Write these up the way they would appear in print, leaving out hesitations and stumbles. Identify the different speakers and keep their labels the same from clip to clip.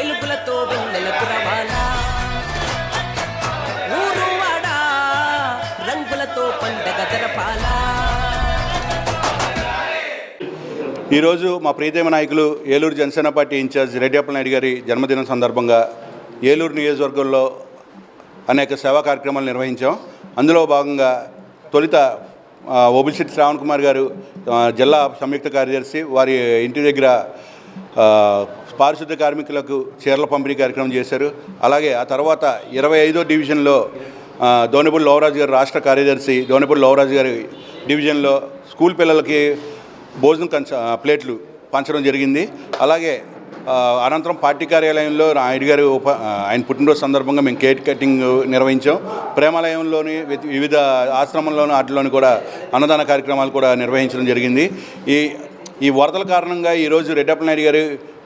Speaker 1: వెలుగులతో వెన్నెల కురవాలా ఊరువాడ రంగులతో పండగ జరపాలా.
Speaker 2: ఈరోజు మా ప్రీతమ నాయకులు ఏలూరు జనసేన పార్టీ ఇన్ఛార్జ్ రెడ్డి అప్పలనాయుడు గారి జన్మదినం సందర్భంగా ఏలూరు నియోజకవర్గంలో అనేక సేవా కార్యక్రమాలు నిర్వహించాం. అందులో భాగంగా తొలుత ఓబిసిటీ శ్రావణ్ కుమార్ గారు జిల్లా సంయుక్త కార్యదర్శి వారి ఇంటి దగ్గర పారిశుద్ధ కార్మికులకు చీరల పంపిణీ కార్యక్రమం చేశారు. అలాగే ఆ తర్వాత 25వ డివిజన్లో దోనెపూడి లోవరాజు గారు రాష్ట్ర కార్యదర్శి దోనెపూడి లోవరాజు గారి డివిజన్లో స్కూల్ పిల్లలకి భోజనం ప్లేట్లు పంచడం జరిగింది. అలాగే అనంతరం పార్టీ కార్యాలయంలో ఆయన పుట్టినరోజు సందర్భంగా మేము కేక్ కటింగ్ నిర్వహించాం. ప్రేమాలయంలోని వివిధ ఆశ్రమంలోని వాటిలోని కూడా అన్నదాన కార్యక్రమాలు కూడా నిర్వహించడం జరిగింది. ఈ వరదల కారణంగా ఈరోజు రెడ్డి అప్పలనాయుడు గారు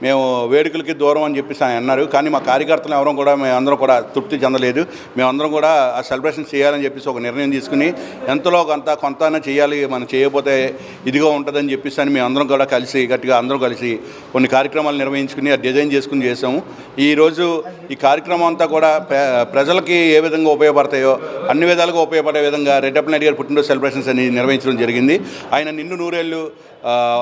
Speaker 2: మేము వేడుకలకి దూరం అని చెప్పేసి ఆయన అన్నారు. కానీ మా కార్యకర్తలు ఎవరం కూడా మేమందరం కూడా తృప్తి చెందలేదు. మేమందరం కూడా ఆ సెలబ్రేషన్ చేయాలని చెప్పేసి ఒక నిర్ణయం తీసుకుని ఎంతలో కొంత చేయాలి, మనం చేయకపోతే ఇదిగా ఉంటుందని చెప్పేసి అని మేమందరం కూడా గట్టిగా అందరం కలిసి కొన్ని కార్యక్రమాలు నిర్వహించుకుని డిజైన్ చేసుకుని చేసాము. ఈరోజు ఈ కార్యక్రమం అంతా కూడా ప్రజలకి ఏ విధంగా ఉపయోగపడతాయో అన్ని విధాలుగా ఉపయోగపడే విధంగా రెడ్డి అప్పలనాయుడు గారి పుట్టినరోజు సెలబ్రేషన్స్ అని నిర్వహించడం జరిగింది. ఆయన నిండు నూరేళ్ళు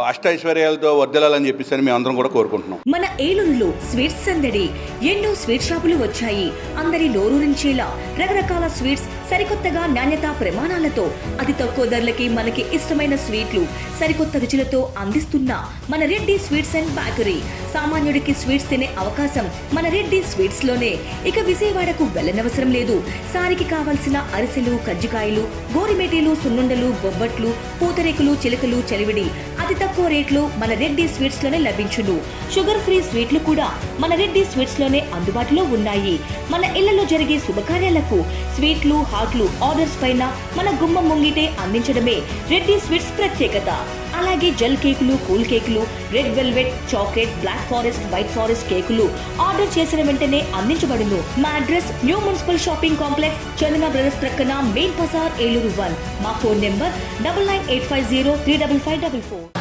Speaker 2: అష్టైశ్వర్యాలతో వర్ధిల్లాలని చెప్పేసి అని మేము అందరం కూడా కోరుకుంటున్నాం.
Speaker 3: మన ఏలూరులో స్వీట్స్ సందడి, ఎన్నో స్వీట్ షాపులు వచ్చాయి. అందరి నోరూరించేలా రకరకాల స్వీట్స్ సరికొత్తగా నాణ్యత ప్రమాణాలతో అతి తక్కువ ధరలకి మనకి ఇష్టమైన స్వీట్లు సరికొత్త రుచులతో అందిస్తున్న మన రెడ్డి స్వీట్స్ అండ్ బేకరీ. సామాన్యుడికి స్వీట్స్ తినే అవకాశం మన రెడ్డి స్వీట్స్ లోనే. ఇక విజయవాడకు వెళ్ళనవసరం లేదు. సారికి కావలసిన అరిసెలు, కజ్జికాయలు, గోరిమేటీలు, సున్నుండలు, బొబ్బట్లు, పూతరేకులు, చిలకలు, చలివిడి అతి తక్కువ రేట్లు మన రెడ్డి స్వీట్స్ లోనే లభించును. షుగర్ ఫ్రీ స్వీట్లు కూడా మన రెడ్డి స్వీట్స్ లోనే అందుబాటులో ఉన్నాయి. మన ఇళ్లలో జరిగే శుభకార్యాలకు స్వీట్లు, హాట్లు ఆర్డర్స్ పైన మన గుమ్మం ముంగిటే అందించడమే రెడ్డి స్వీట్స్ ప్రత్యేకత. అలాగే జెల్ కేకులు, కూల్ కేకులు, red velvet, chocolate, black forest, white forest కేకులు ఆర్డర్ చేసిన వెంటనే అందించబడును. మా address new municipal shopping complex, Chandana brothers ప్రక్కన మెయిన్ బజార్, ఏలూరు 1. మా ఫోన్ నెంబర్ 9985035544.